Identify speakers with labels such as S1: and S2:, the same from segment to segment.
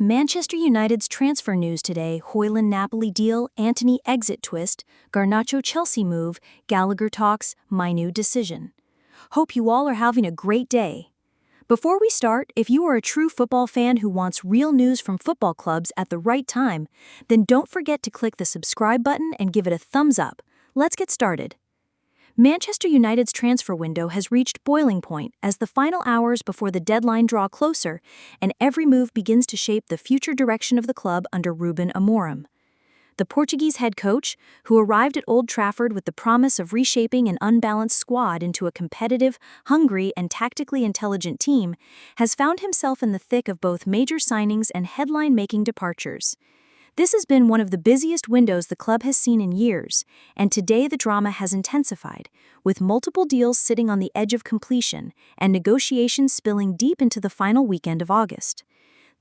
S1: Manchester United's transfer news today: Højlund Napoli deal, Antony exit twist, Garnacho Chelsea move, Gallagher talks, Mainoo decision. Hope you all are having a great day. Before we start, if you are a true football fan who wants real news from football clubs at the right time, then don't forget to click the subscribe button and give it a thumbs up. Let's get started. Manchester United's transfer window has reached boiling point as the final hours before the deadline draw closer, and every move begins to shape the future direction of the club under Ruben Amorim. The Portuguese head coach, who arrived at Old Trafford with the promise of reshaping an unbalanced squad into a competitive, hungry, and tactically intelligent team, has found himself in the thick of both major signings and headline-making departures. This has been one of the busiest windows the club has seen in years, and today the drama has intensified, with multiple deals sitting on the edge of completion and negotiations spilling deep into the final weekend of August.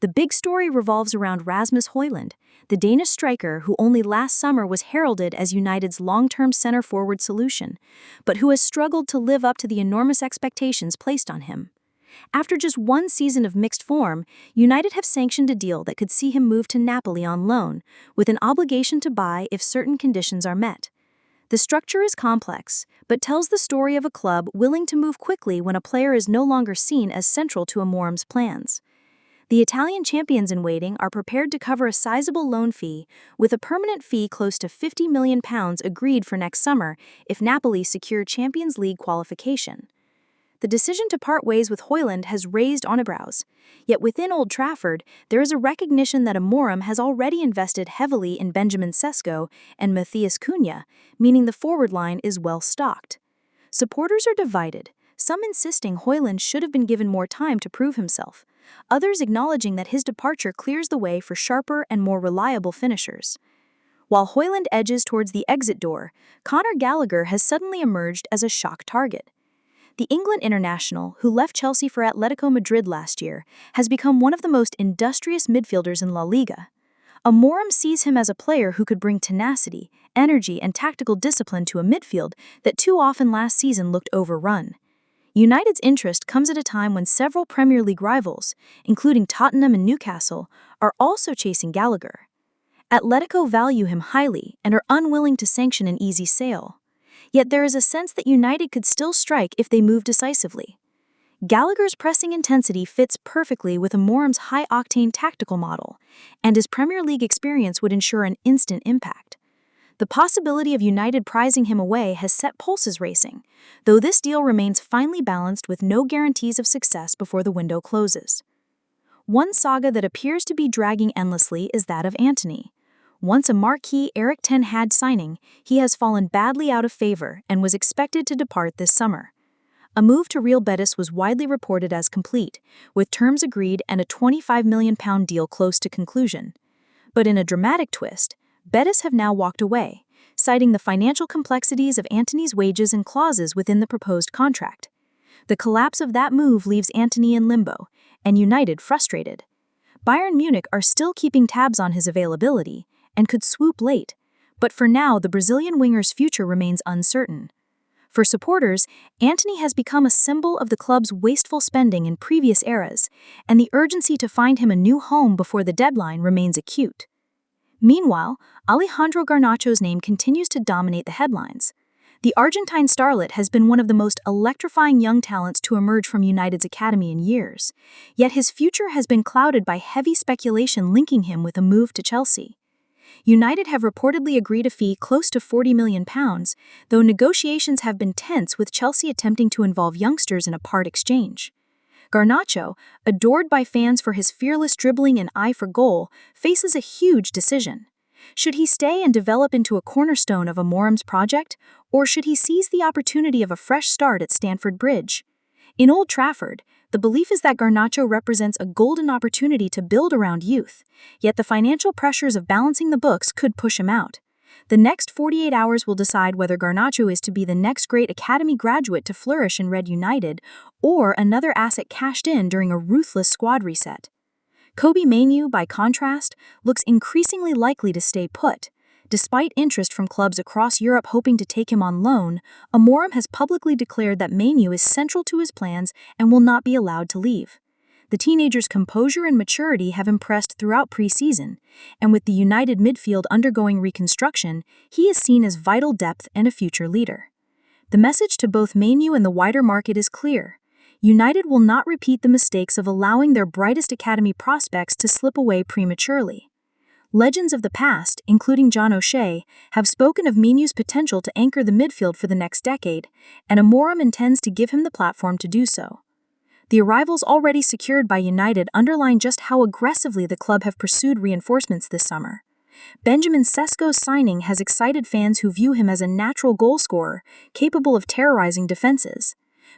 S1: The big story revolves around Rasmus Højlund, the Danish striker who only last summer was heralded as United's long-term center-forward solution, but who has struggled to live up to the enormous expectations placed on him. After just one season of mixed form, United have sanctioned a deal that could see him move to Napoli on loan, with an obligation to buy if certain conditions are met. The structure is complex, but tells the story of a club willing to move quickly when a player is no longer seen as central to Amorim's plans. The Italian champions-in-waiting are prepared to cover a sizable loan fee, with a permanent fee close to £50 million agreed for next summer if Napoli secure Champions League qualification. The decision to part ways with Højlund has raised eyebrows, yet within Old Trafford, there is a recognition that Amorim has already invested heavily in Benjamin Sesko and Matheus Cunha, meaning the forward line is well stocked. Supporters are divided, some insisting Højlund should have been given more time to prove himself, others acknowledging that his departure clears the way for sharper and more reliable finishers. While Højlund edges towards the exit door, Conor Gallagher has suddenly emerged as a shock target. The England international, who left Chelsea for Atletico Madrid last year, has become one of the most industrious midfielders in La Liga. Amorim sees him as a player who could bring tenacity, energy, and tactical discipline to a midfield that too often last season looked overrun. United's interest comes at a time when several Premier League rivals, including Tottenham and Newcastle, are also chasing Gallagher. Atletico value him highly and are unwilling to sanction an easy sale. Yet there is a sense that United could still strike if they move decisively. Gallagher's pressing intensity fits perfectly with Amorim's high-octane tactical model, and his Premier League experience would ensure an instant impact. The possibility of United prizing him away has set pulses racing, though this deal remains finely balanced with no guarantees of success before the window closes. One saga that appears to be dragging endlessly is that of Antony. Once a marquee Erik ten Hag signing, he has fallen badly out of favor and was expected to depart this summer. A move to Real Betis was widely reported as complete, with terms agreed and a £25 million deal close to conclusion. But in a dramatic twist, Betis have now walked away, citing the financial complexities of Antony's wages and clauses within the proposed contract. The collapse of that move leaves Antony in limbo, and United frustrated. Bayern Munich are still keeping tabs on his availability, and could swoop late, but for now the Brazilian winger's future remains uncertain. For supporters, Antony has become a symbol of the club's wasteful spending in previous eras, and the urgency to find him a new home before the deadline remains acute. Meanwhile, Alejandro Garnacho's name continues to dominate the headlines. The Argentine starlet has been one of the most electrifying young talents to emerge from United's academy in years, yet his future has been clouded by heavy speculation linking him with a move to Chelsea. United have reportedly agreed a fee close to £40 million, though negotiations have been tense with Chelsea attempting to involve youngsters in a part exchange. Garnacho, adored by fans for his fearless dribbling and eye for goal, faces a huge decision. Should he stay and develop into a cornerstone of Amorim's project, or should he seize the opportunity of a fresh start at Stamford Bridge? In Old Trafford, the belief is that Garnacho represents a golden opportunity to build around youth, yet the financial pressures of balancing the books could push him out. The next 48 hours will decide whether Garnacho is to be the next great academy graduate to flourish in Red United, or another asset cashed in during a ruthless squad reset. Kobbie Mainoo, by contrast, looks increasingly likely to stay put. Despite interest from clubs across Europe hoping to take him on loan, Amorim has publicly declared that Mainoo is central to his plans and will not be allowed to leave. The teenager's composure and maturity have impressed throughout pre-season, and with the United midfield undergoing reconstruction, he is seen as vital depth and a future leader. The message to both Mainoo and the wider market is clear. United will not repeat the mistakes of allowing their brightest academy prospects to slip away prematurely. Legends of the past, including John O'Shea, have spoken of Mainoo's potential to anchor the midfield for the next decade, and Amorim intends to give him the platform to do so. The arrivals already secured by United underline just how aggressively the club have pursued reinforcements this summer. Benjamin Sesko's signing has excited fans who view him as a natural goalscorer, capable of terrorizing defenses.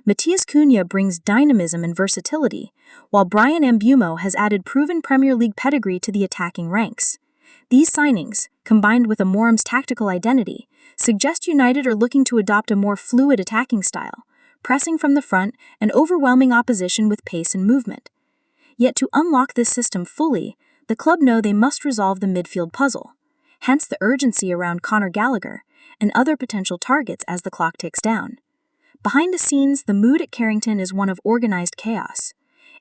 S1: Matheus Cunha brings dynamism and versatility, while Bryan and Mbeumo has added proven Premier League pedigree to the attacking ranks. These signings, combined with Amorim's tactical identity, suggest United are looking to adopt a more fluid attacking style, pressing from the front and overwhelming opposition with pace and movement. Yet to unlock this system fully, the club know they must resolve the midfield puzzle, hence the urgency around Conor Gallagher and other potential targets as the clock ticks down. Behind the scenes, the mood at Carrington is one of organized chaos.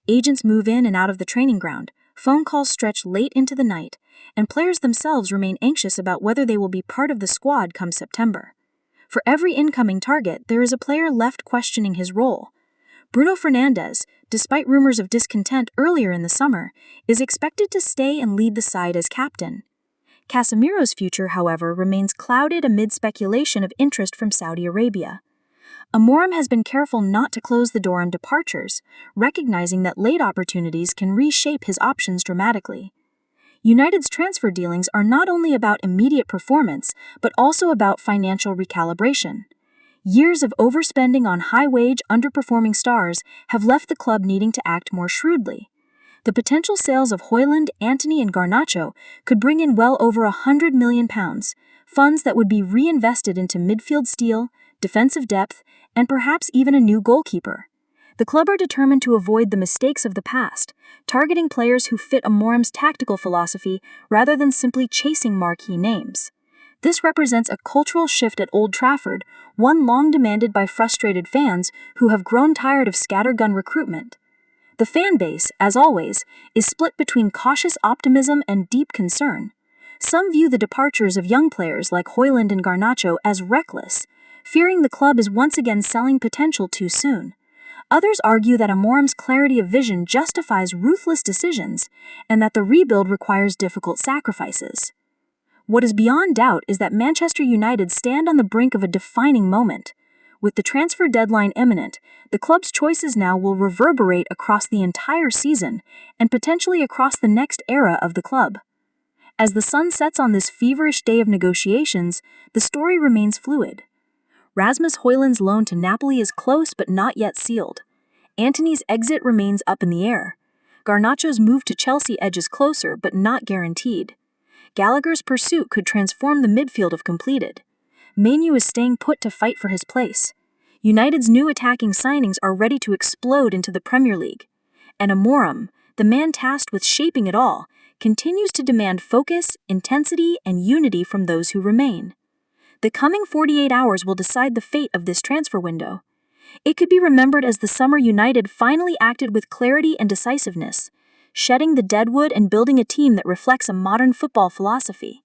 S1: Agents move in and out of the training ground, phone calls stretch late into the night, and players themselves remain anxious about whether they will be part of the squad come September. For every incoming target, there is a player left questioning his role. Bruno Fernandes, despite rumors of discontent earlier in the summer, is expected to stay and lead the side as captain. Casemiro's future, however, remains clouded amid speculation of interest from Saudi Arabia. Amorim has been careful not to close the door on departures, recognizing that late opportunities can reshape his options dramatically. United's transfer dealings are not only about immediate performance, but also about financial recalibration. Years of overspending on high-wage, underperforming stars have left the club needing to act more shrewdly. The potential sales of Højlund, Antony, and Garnacho could bring in well over £100 million, funds that would be reinvested into midfield steel, defensive depth, and perhaps even a new goalkeeper. The club are determined to avoid the mistakes of the past, targeting players who fit Amorim's tactical philosophy rather than simply chasing marquee names. This represents a cultural shift at Old Trafford, one long demanded by frustrated fans who have grown tired of scattergun recruitment. The fan base, as always, is split between cautious optimism and deep concern. Some view the departures of young players like Højlund and Garnacho as reckless, fearing the club is once again selling potential too soon. Others argue that Amorim's clarity of vision justifies ruthless decisions and that the rebuild requires difficult sacrifices. What is beyond doubt is that Manchester United stand on the brink of a defining moment. With the transfer deadline imminent, the club's choices now will reverberate across the entire season and potentially across the next era of the club. As the sun sets on this feverish day of negotiations, the story remains fluid. Rasmus Højlund's loan to Napoli is close but not yet sealed. Antony's exit remains up in the air. Garnacho's move to Chelsea edges closer but not guaranteed. Gallagher's pursuit could transform the midfield if completed. Mainoo is staying put to fight for his place. United's new attacking signings are ready to explode into the Premier League. And Amorim, the man tasked with shaping it all, continues to demand focus, intensity, and unity from those who remain. The coming 48 hours will decide the fate of this transfer window. It could be remembered as the summer United finally acted with clarity and decisiveness, shedding the deadwood and building a team that reflects a modern football philosophy.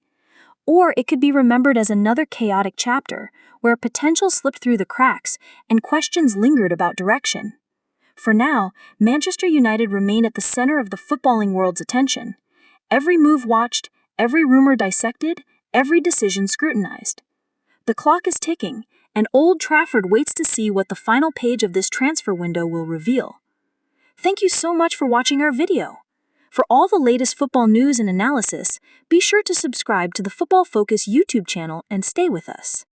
S1: Or it could be remembered as another chaotic chapter, where potential slipped through the cracks and questions lingered about direction. For now, Manchester United remain at the center of the footballing world's attention. Every move watched, every rumor dissected, every decision scrutinized. The clock is ticking, and Old Trafford waits to see what the final page of this transfer window will reveal. Thank you so much for watching our video. For all the latest football news and analysis, be sure to subscribe to the Football Focus YouTube channel and stay with us.